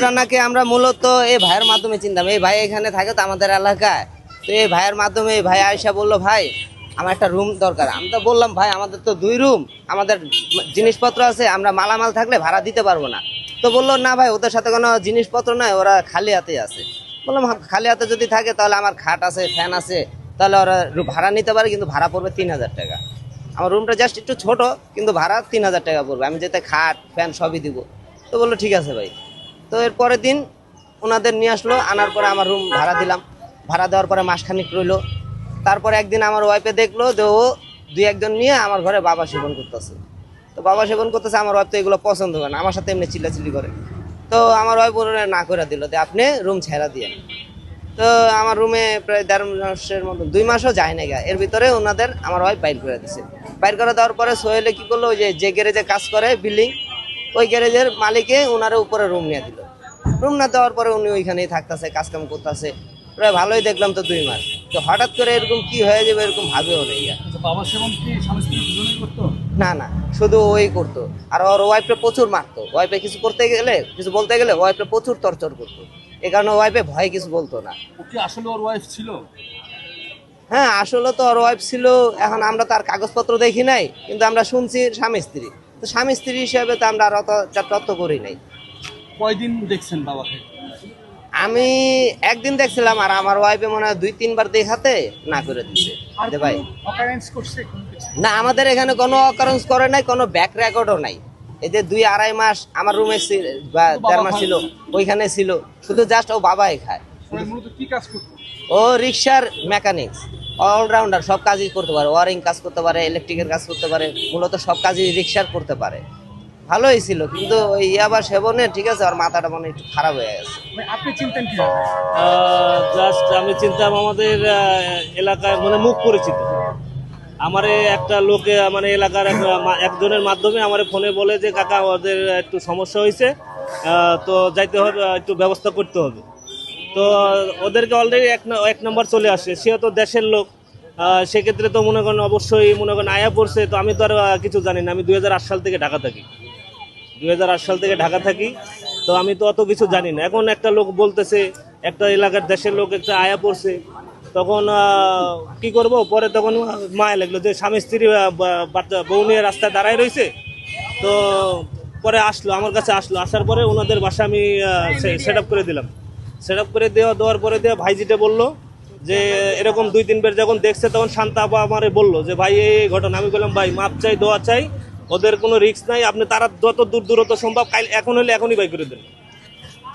রান্নাকে আমরা মূলত এই ভাইয়ের মাধ্যমে চিনতাম। এই ভাই এখানে থাকে তো আমাদের এলাকায়, তো এই ভাইয়ের মাধ্যমে এই ভাই আয়সা বললো ভাই আমার একটা রুম দরকার। আমি তো বললাম ভাই আমাদের তো 2 রুম, আমাদের জিনিসপত্র আছে, আমরা মালামাল থাকলে ভাড়া দিতে পারবো না। তো বললো না ভাই ওদের সাথে কোনো জিনিসপত্র নাই, ওরা খালি হাতে আছে। বললাম খালি হাতে যদি থাকে তাহলে আমার খাট আছে, ফ্যান আছে, তাহলে ওরা ভাড়া নিতে পারে, কিন্তু ভাড়া পড়বে 3000 টাকা। আমার রুমটা জাস্ট একটু ছোট, কিন্তু ভাড়া 3000 টাকা পড়বে, আমি যেতে খাট ফ্যান সবই দিব। তো বললো ঠিক আছে ভাই। তো এর পরের দিন ওনাদের নিয়ে আসলো, আনার পরে আমার রুম ভাড়া দিলাম। ভাড়া দেওয়ার পরে মাসখানিক রইলো। তারপরে একদিন আমার ওয়াইফে দেখলো যে ও 2-1 জন নিয়ে আমার ঘরে বাবা সেবন করতেছে। তো বাবা সেবন করতেছে, আমার ওয়াইফ তো এগুলো পছন্দ করে না, আমার সাথে এমনি চিল্লাচিল্লি করে। তো আমার ওয়াইফ ওরা না করে দিল যে আপনি রুম ছেড়া দিয়ে। তো আমার রুমে প্রায় 1.5 মাসের মতো, 2 মাসও যায় না গা, এর ভিতরে ওনাদের আমার ওয়াইফ বাইর করে দিছে। বাইর করে দেওয়ার পরে সোহেলে কি করলো, ওই যে গ্যারেজে কাজ করে বিল্ডিং, ওই গ্যারেজের মালিকে ওনার উপরে রুম নিয়ে দিল। রুম না দেওয়ার পরে উনি ওইখানেই থাকতেছে, কাজকাম করতেছে। প্রায় ভালোই দেখলাম তো 2 মাস। তো হঠাৎ করে এরকম কি হয়ে যাবে এরকম ভাবেও নেই। বাবা সেবন কি স্বামী স্ত্রী দুজনেই করতো? না না, শুধু ওই করতো। আর ওর ওয়াইফে প্রচুর মারতো। ওয়াইফে কিছু করতে গেলে, কিছু বলতে গেলে ওয়াইফে প্রচুর টর্চার করতো। এই কারণে ওয়াইফে ভয়ে কিছু বলতো না। ও কি আসলে ওর ওয়াইফ ছিল? হ্যাঁ, আসলে তো ওর ওয়াইফ ছিল। এখন আমরা তার কাগজপত্র দেখি নাই, কিন্তু আমরা শুনছি স্বামী স্ত্রী। তো স্বামী স্ত্রী হিসেবে তো আমরা আর অত তত্ত্ব করি নাই। কয়দিন দেখছেন বাবাকে? আমি একদিন দেখছিলাম, আর আমার ওয়াইফে মনে হয় 2-3 বার দেখাতে না করে দিচ্ছে যে ভাই। অকারেন্স করছে কোনো কিছু? না, আমাদের এখানে কোনো অকারেন্স করে নাই, কোনো ব্যাক রেকর্ডও নাই। এই যে 2-2.5 মাস আমার রুমে বা 1.5 মাস ছিল, ওইখানে ছিল, শুধু জাস্ট ও বাবাই খায়। মূলত কি কাজ করতো? ও রিক্সার মেকানিক্স, অলরাউন্ডার, সব কাজই করতে পারে। ওয়ারিং কাজ করতে পারে, ইলেকট্রিকের কাজ করতে পারে, মূলত সব কাজই রিক্সার করতে পারে। ভালোই ছিল, কিন্তু ওই ইয়াবা সেবনে ঠিক আছে আর মাথাটা মনে একটু খারাপ হয়ে গেছে। আপনি চিনতেন কি? জাস্ট আমি চিন্তাম আমাদের এলাকায় মানে মুখ পরিচিত। আমারে একটা লোকে মানে এলাকার একজনের মাধ্যমে আমার ফোনে বলে যে কাকা ওদের একটু সমস্যা হয়েছে, তো যাইতে হবে, একটু ব্যবস্থা করতে হবে। তো ওদেরকে অলরেডি 1 নম্বর চলে আসে, সে তো দেশের লোক, সেক্ষেত্রে তো মনে করেন অবশ্যই মনে করেন আয়া পড়ছে। তো আমি তো আর কিছু জানি না, আমি 2008 সাল থেকে ঢাকা থাকি। 2008 সাল থেকে ঢাকা থাকি, তো আমি তো অত কিছু জানি না। এখন একটা লোক বলতেছে একটা এলাকার দেশের লোক একটা আয়া পড়ছে, তখন কি করব? পরে তখন মায়া লাগলো যে স্বামী স্ত্রী বউ নিয়ে রাস্তায় দাঁড়ায় রয়েছে। তো পরে আসলো আমার কাছে, আসার পরে ওনাদের বাসা আমি সেট আপ করে দিলাম। সেট আপ করে দেওয়ার পরে ভাইজিটা বললো যে এরকম 2-3 বার যখন দেখছে, তখন শান্তা আপা আমারে বললো যে ভাই এই ঘটনা। আমি বললাম ভাই মাপ চাই, দোয়া চাই, ওদের কোনো রিস্ক নাই, আপনি তারা যত দূরত্ব সম্ভব এখন হলে এখনই বাই করে দেন।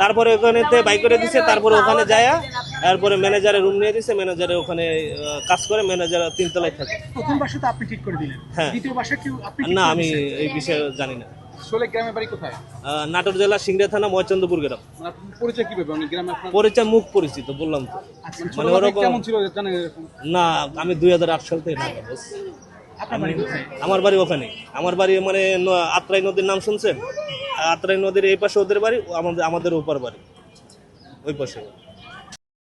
তারপরে ওখানেতে বাই করে দিছে, তারপরে ওখানে যায়, তারপরে ম্যানেজারের রুম নিয়ে দিছে, ম্যানেজারে ওখানে কাজ করে, ম্যানেজার 3 তলায় থাকে। প্রথম বাসা তো আপনি ঠিক করে দিলেন, হ্যাঁ। দ্বিতীয় বাসা কি আপনি? না, আমি এই বিষয়ে জানি না। আসলে গ্রামের বাড়ি কোথায়? নাটোর জেলা সিংড়া থানা ময়চন্দ্রপুর গ্রাম। মানে আপনার পরিচয় কিভাবে মানে গ্রামে আপনার? পরিচয় মুখ পরিচিত, বললাম তো। মানে ওরকম কেমন ছিল জানেন এরকম? না, আমি 2008 সাল থেকে ঢাকা। আপনার বাড়ি কোথায়? আমার বাড়ি ওখানে। আমার বাড়ি মানে আত্রাই নদীর নাম শুনছেন? আত্রাই নদীর এই পাশে ওদের বাড়ি, আমাদের ওপার বাড়ি ওই পাশে।